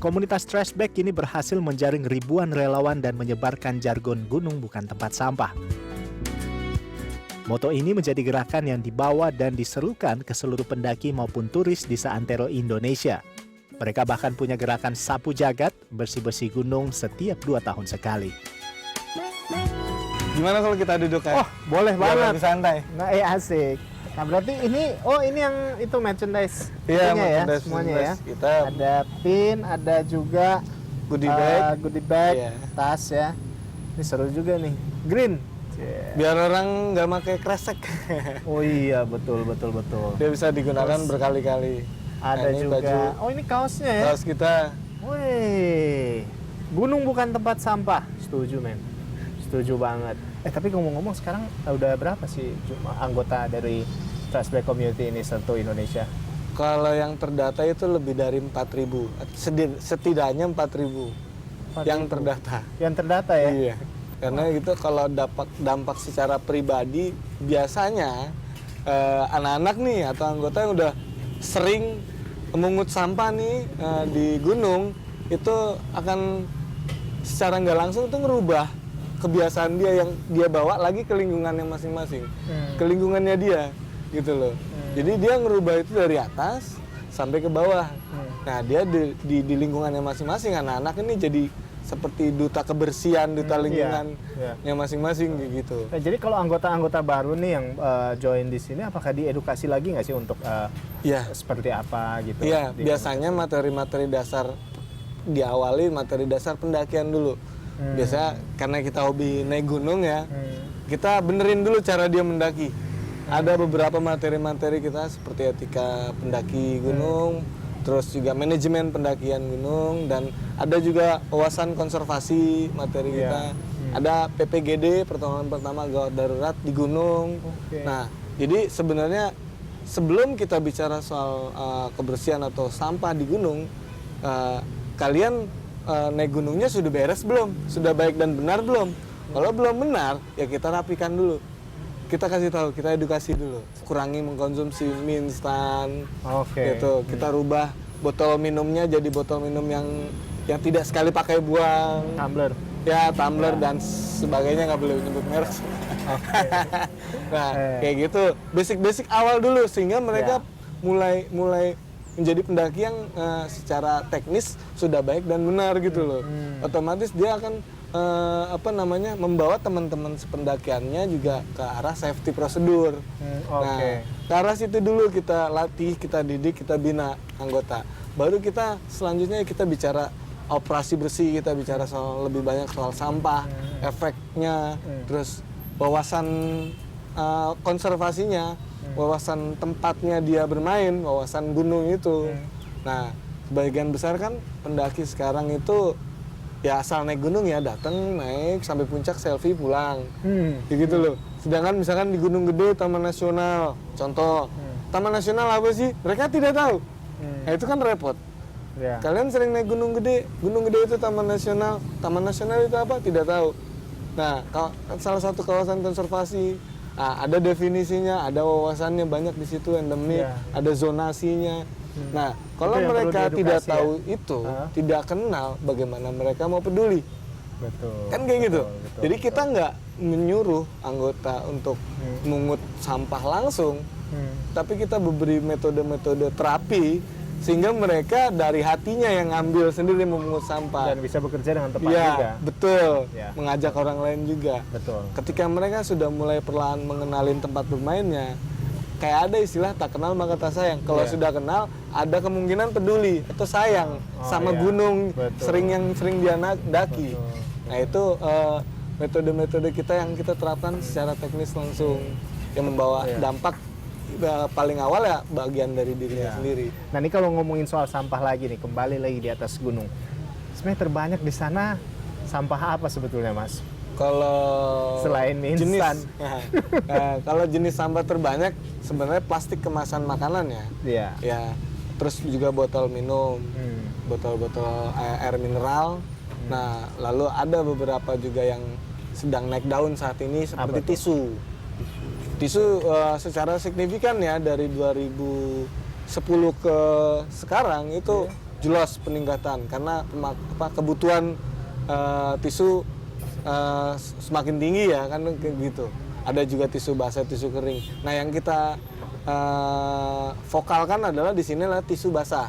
Komunitas Trashback kini berhasil menjaring ribuan relawan dan menyebarkan jargon gunung bukan tempat sampah. Moto ini menjadi gerakan yang dibawa dan diserukan ke seluruh pendaki maupun turis di seantero Indonesia. Mereka bahkan punya gerakan sapu jagat, bersih-bersih gunung setiap 2 tahun sekali. Gimana kalau kita duduk ya? Oh, boleh banget. Lebih santai. Nah, asik. Nah, berarti ini yang itu merchandise. Iya, itunya merchandise semuanya ya. Kita Ada pin, ada juga goodie bag, Iya. tas ya. Ini seru juga nih. Green. biar orang nggak pakai kresek. Oh iya, betul. Dia bisa digunakan berkali-kali. Ada ini juga. baju Oh, ini kaosnya ya. kaos kita. Wih. Gunung bukan tempat sampah. Setuju, men. Setuju banget. Tapi ngomong-ngomong sekarang udah berapa sih anggota dari Trashback Community ini satu Indonesia? Kalau yang terdata itu lebih dari 4.000. Setidaknya 4.000 yang terdata. Yang terdata ya? Iya. Karena itu kalau dampak secara pribadi biasanya anak-anak nih atau anggota yang udah sering memungut sampah nih di gunung itu akan secara nggak langsung tuh ngerubah kebiasaan dia yang dia bawa lagi ke lingkungannya masing-masing, ke lingkungannya dia gitu loh. Jadi dia ngerubah itu dari atas sampai ke bawah. Nah dia di lingkungannya masing-masing, anak-anak ini jadi seperti duta kebersihan, duta lingkungannya masing-masing gitu. Nah, jadi kalau anggota-anggota baru nih yang join di sini, apakah diedukasi lagi nggak sih untuk seperti apa gitu? Iya, biasanya materi-materi dasar diawali materi dasar pendakian dulu. Biasa karena kita hobi naik gunung ya, kita benerin dulu cara dia mendaki. Ada beberapa materi-materi kita seperti etika pendaki gunung, terus juga manajemen pendakian gunung, dan ada juga wawasan konservasi materi kita. Ada PPGD, pertolongan pertama gawat darurat di gunung. Nah, jadi sebenarnya sebelum kita bicara soal kebersihan atau sampah di gunung, kalian naik gunungnya sudah beres belum? Sudah baik dan benar belum? Kalau belum benar, ya kita rapikan dulu. Kita kasih tahu, kita edukasi dulu. Kurangi mengkonsumsi mie instan. Gitu. Kita rubah botol minumnya jadi botol minum yang tidak sekali pakai buang. Tumbler. Ya, tumbler dan sebagainya, nggak boleh nyebut merek. Nah, kayak gitu. Basic awal dulu sehingga mereka mulai menjadi pendaki yang secara teknis sudah baik dan benar gitu loh. Otomatis dia akan membawa teman-teman sependakiannya juga ke arah safety prosedur. Nah, ke arah situ dulu kita latih, kita didik, kita bina anggota. Baru kita selanjutnya kita bicara operasi bersih, kita bicara soal lebih banyak soal sampah, efeknya, terus wawasan konservasinya, wawasan tempatnya dia bermain, wawasan gunung itu. Nah, sebagian besar kan pendaki sekarang itu ya asal naik gunung ya datang naik sampai puncak selfie pulang, gitu loh. Sedangkan misalkan di Gunung Gede, Taman Nasional, contoh, Taman Nasional apa sih? Mereka tidak tahu. Nah, itu kan repot. Kalian sering naik Gunung Gede itu Taman Nasional itu apa? Tidak tahu. Nah, salah satu kawasan konservasi, ada definisinya, ada wawasannya banyak di situ, endemik, ada zonasinya. Nah, kalau mereka tidak tahu itu, tidak kenal, bagaimana mereka mau peduli? Betul. Kan kayak gitu. Jadi kita nggak menyuruh anggota untuk mengut sampah langsung, tapi kita beri metode-metode terapi sehingga mereka dari hatinya yang ngambil sendiri memungut sampah Dan bisa bekerja dengan tepat ya, juga. Betul. Mengajak orang lain juga. Betul. Ketika mereka sudah mulai perlahan mengenalin tempat bermainnya, kayak ada istilah tak kenal maka tak sayang. Kalau sudah kenal, ada kemungkinan peduli atau sayang sama gunung yang sering dia daki. Nah, itu metode-metode kita yang kita terapkan secara teknis langsung yang membawa dampak paling awal ya bagian dari dirinya sendiri. Nah, ini kalau ngomongin soal sampah lagi nih, kembali lagi di atas gunung. Sebenarnya terbanyak di sana sampah apa sebetulnya, Mas? Kalau selain mie instan, kalau jenis sampah terbanyak sebenarnya plastik kemasan makanan ya. Ya, terus juga botol minum, botol-botol air mineral. Nah, lalu ada beberapa juga yang sedang naik daun saat ini seperti tisu. Tisu secara signifikan ya dari 2010 ke sekarang itu jelas peningkatan karena kebutuhan tisu semakin tinggi ya kan kayak gitu. Ada juga tisu basah, tisu kering. Nah yang kita vokalkan adalah di sini adalah tisu basah.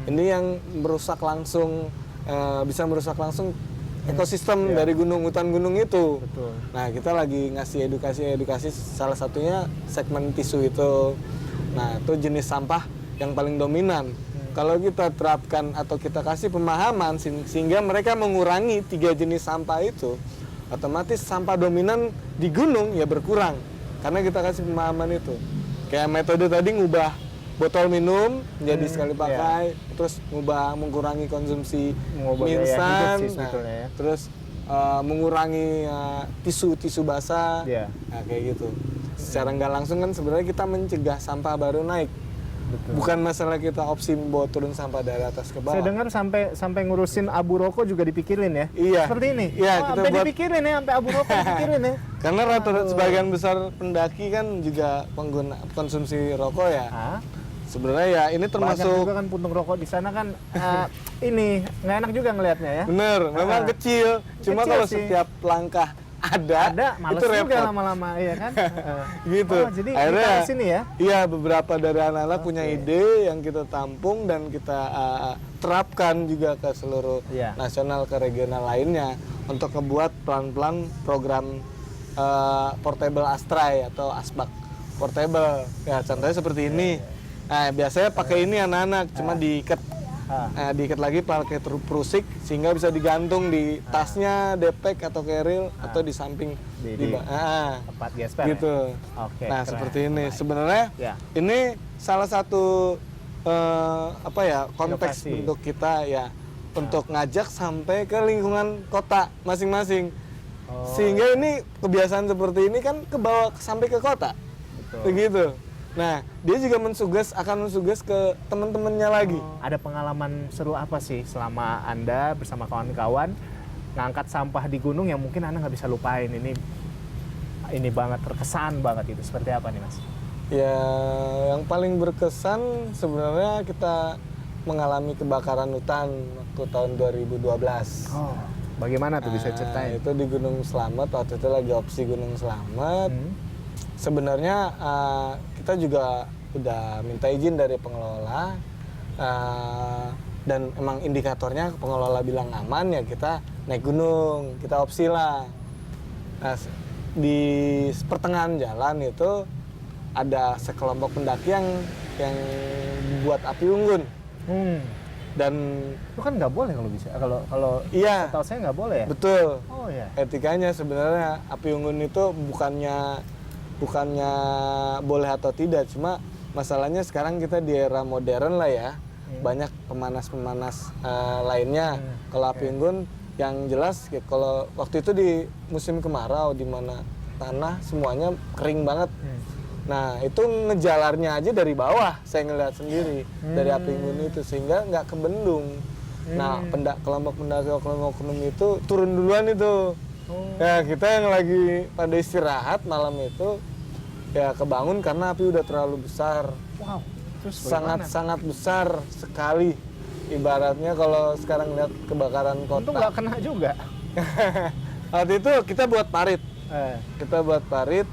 Ini yang merusak langsung bisa merusak langsung ekosistem dari hutan gunung itu. Betul. Nah kita lagi ngasih edukasi salah satunya segmen tisu itu. Nah itu jenis sampah yang paling dominan. Kalau kita terapkan atau kita kasih pemahaman sehingga mereka mengurangi 3 jenis sampah itu, otomatis sampah dominan di gunung ya berkurang karena kita kasih pemahaman itu. Kayak metode tadi ngubah botol minum jadi sekali pakai, terus mengurangi konsumsi mie instan, terus mengurangi tisu basah, nah, kayak gitu. Secara nggak langsung kan sebenarnya kita mencegah sampah baru naik. Betul. Bukan masalah kita opsi membawa turun sampah dari atas ke bawah. Saya dengar sampai ngurusin abu rokok juga dipikirin ya. Iya. Seperti ini. Iya, sampai dipikirin ya, sampai abu rokok dipikirin ya. Karena rata-rata sebagian besar pendaki kan juga pengguna konsumsi rokok ya. Sebenarnya ya ini termasuk banyak juga kan puntung rokok di sana kan ini nggak enak juga ngelihatnya ya. Bener, memang kecil. Cuma kecil kalau sih. setiap langkah ada males itu juga repot. lama-lama ya kan. Gitu. Oh, jadi akhirnya kita kesini ya. Iya, beberapa dari anak-anak punya ide yang kita tampung dan kita terapkan juga ke seluruh nasional ke regional lainnya untuk ngebuat pelan-pelan program portable astray atau asbak portable. Ya, contohnya seperti ini. Nah, biasanya pakai ini anak-anak cuma diikat. Diikat lagi pakai perusik sehingga bisa digantung di tasnya, depek atau keril atau di samping di tempat gesper. Gitu. Ya? Oke, nah, keren. seperti ini. Sebenarnya ini salah satu konteks Inovasi. untuk kita ya untuk ngajak sampai ke lingkungan kota masing-masing. Sehingga ini kebiasaan seperti ini kan kebawa sampai ke kota. Betul. Begitu. Nah, dia juga akan mensuges ke teman-temannya lagi. Ada pengalaman seru apa sih selama Anda bersama kawan-kawan ngangkat sampah di gunung yang mungkin Anda nggak bisa lupain? Ini banget, terkesan banget itu. Seperti apa nih, Mas? Ya, yang paling berkesan sebenarnya kita mengalami kebakaran hutan waktu tahun 2012. Oh, bagaimana tuh bisa ceritain? Itu di Gunung Slamet, waktu itu lagi opsi Gunung Slamet. Sebenarnya kita juga udah minta izin dari pengelola dan emang indikatornya pengelola bilang aman ya kita naik gunung, kita opsi lah. Nah, di pertengahan jalan itu ada sekelompok pendaki yang buat api unggun. Dan itu kan nggak boleh kalau bisa. Kalau iya, setahu saya nggak boleh ya. Betul. Oh ya. Etikanya sebenarnya api unggun itu bukannya boleh atau tidak, cuma masalahnya sekarang kita di era modern lah ya, banyak pemanas lainnya. Kalau api unggun yang jelas ya, kalau waktu itu di musim kemarau di mana tanah semuanya kering banget. Nah itu ngejalarnya aja dari bawah saya ngeliat sendiri dari api unggun itu sehingga nggak kebendung. Nah kelompok pendaki oknum itu turun duluan itu. Ya kita yang lagi pada istirahat malam itu ya kebangun karena api udah terlalu besar. Wow. Terus sangat besar sekali. Ibaratnya kalau sekarang lihat kebakaran kota. Itu nggak kena juga. Waktu itu kita buat parit. Kita buat parit.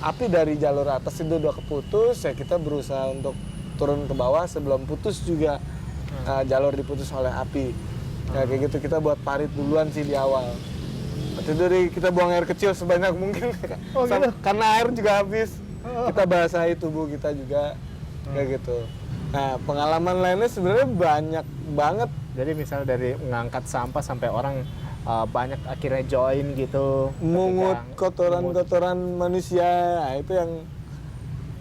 Api dari jalur atas itu udah keputus. Ya kita berusaha untuk turun ke bawah sebelum putus juga jalur diputus oleh api. Ya kayak gitu kita buat parit duluan sih di awal. Waktu itu kita buang air kecil sebanyak mungkin. Gitu? Karena air juga habis. Kita basahi tubuh kita juga. Kayak gitu. Nah pengalaman lainnya sebenarnya banyak banget. Jadi misal dari mengangkat sampah sampai orang banyak akhirnya join gitu. Mungut kotoran manusia. Nah, itu yang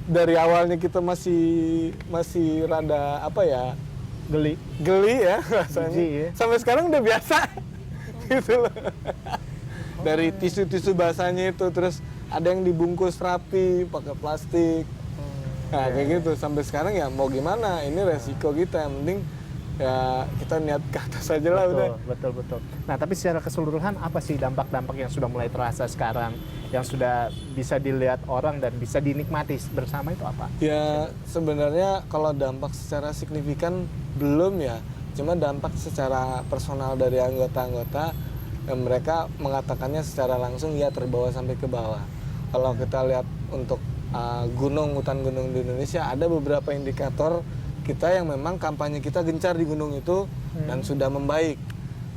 dari awalnya kita masih rada apa ya, geli ya rasanya. Ya. Sampai sekarang udah biasa. Gitu loh. Dari tisu-tisu basahnya itu terus ada yang dibungkus rapi pakai plastik. Nah kayak gitu sampai sekarang ya mau gimana, ini resiko kita, yang penting ya kita niat ke atas aja lah udah. Betul. Nah, tapi secara keseluruhan apa sih dampak-dampak yang sudah mulai terasa sekarang, yang sudah bisa dilihat orang dan bisa dinikmati bersama itu apa? Ya sebenarnya kalau dampak secara signifikan belum ya, cuma dampak secara personal dari anggota-anggota, mereka mengatakannya secara langsung ya terbawa sampai ke bawah. Kalau kita lihat untuk hutan gunung di Indonesia, ada beberapa indikator kita yang memang kampanye kita gencar di gunung itu dan sudah membaik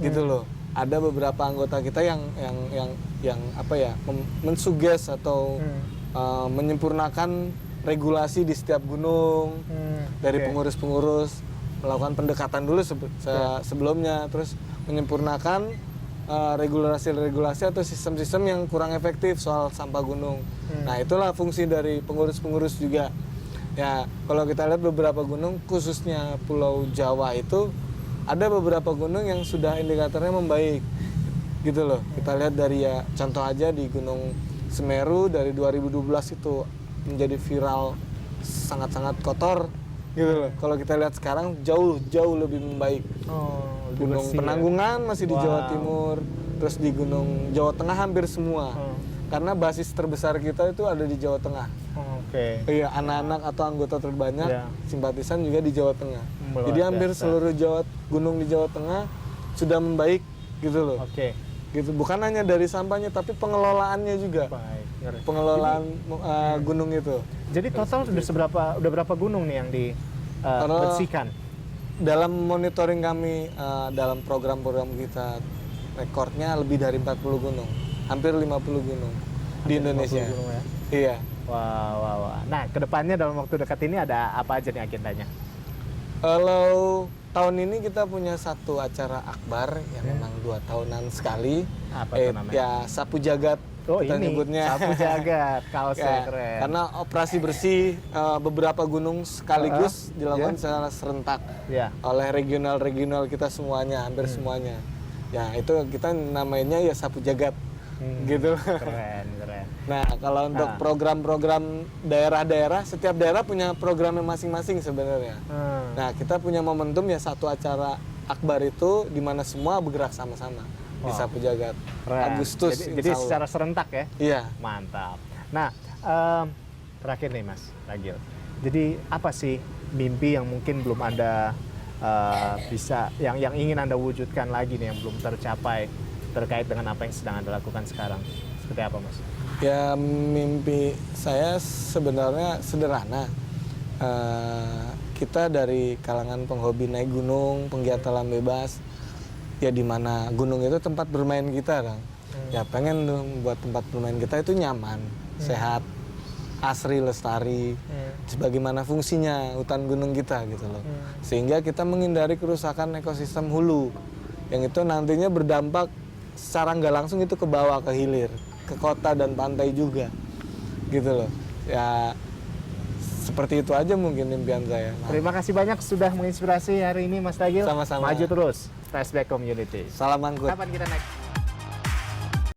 gitu loh. Ada beberapa anggota kita yang apa ya, mensuges atau menyempurnakan regulasi di setiap gunung dari pengurus-pengurus, melakukan pendekatan dulu sebelumnya, terus menyempurnakan regulasi-regulasi atau sistem-sistem yang kurang efektif soal sampah gunung. Nah, itulah fungsi dari pengurus-pengurus juga. Ya, kalau kita lihat beberapa gunung, khususnya Pulau Jawa itu, ada beberapa gunung yang sudah indikatornya membaik, gitu loh. Kita lihat dari ya, contoh aja di Gunung Semeru dari 2012 itu menjadi viral, sangat-sangat kotor, gitu loh. Kalau kita lihat sekarang jauh lebih membaik. Gunung Penanggungan masih di Jawa Timur, terus di Gunung Jawa Tengah hampir semua. Karena basis terbesar kita itu ada di Jawa Tengah. Iya, anak-anak atau anggota terbanyak simpatisan juga di Jawa Tengah. Jadi hampir seluruh gunung di Jawa Tengah sudah membaik gitu loh. Gitu, bukan hanya dari sampahnya tapi pengelolaannya juga. Pengelolaan gunung itu. Jadi total udah berapa gunung nih yang dibersihkan? Dalam monitoring kami, dalam program-program kita, rekornya lebih dari 40 gunung. Hampir 50 gunung di Indonesia. Gunung, ya? Iya. Wah. Nah, kedepannya dalam waktu dekat ini ada apa aja nih agendanya? Kalau tahun ini kita punya satu acara akbar yang memang 2 tahunan sekali. Apa itu namanya? Ya, Sapu Jagat. Kita nyebutnya. Sapu Jagat, kaosnya Ya, keren. karena operasi bersih beberapa gunung sekaligus dilakukan secara serentak oleh regional kita semuanya, hampir semuanya. Ya, itu kita namanya ya Sapu Jagat. Gitu. Keren. Nah, kalau untuk program-program daerah-daerah, setiap daerah punya programnya masing-masing sebenarnya. Nah, kita punya momentum ya satu acara akbar itu di mana semua bergerak sama-sama di Sapu Jagat. Agustus. Jadi secara serentak ya? Iya. Mantap. Nah, terakhir nih Mas Ragil. Jadi apa sih mimpi yang mungkin belum Anda yang ingin Anda wujudkan lagi nih yang belum tercapai terkait dengan apa yang sedang Anda lakukan sekarang? Seperti apa, Mas? Ya, mimpi saya sebenarnya sederhana. Kita dari kalangan penghobi naik gunung, penggiat alam bebas, ya di mana gunung itu tempat bermain kita, kan. Ya pengen dong buat tempat bermain kita itu nyaman, sehat, asri, lestari, sebagaimana fungsinya hutan gunung kita gitu loh. Sehingga kita menghindari kerusakan ekosistem hulu, yang itu nantinya berdampak secara nggak langsung itu ke bawah, ke hilir, ke kota dan pantai juga, gitu loh. Ya seperti itu aja mungkin impian saya. Terima kasih banyak sudah menginspirasi hari ini Mas Ragil. Sama-sama. Maju terus, Flashback Community. Salam angkut. Kapan kita naik?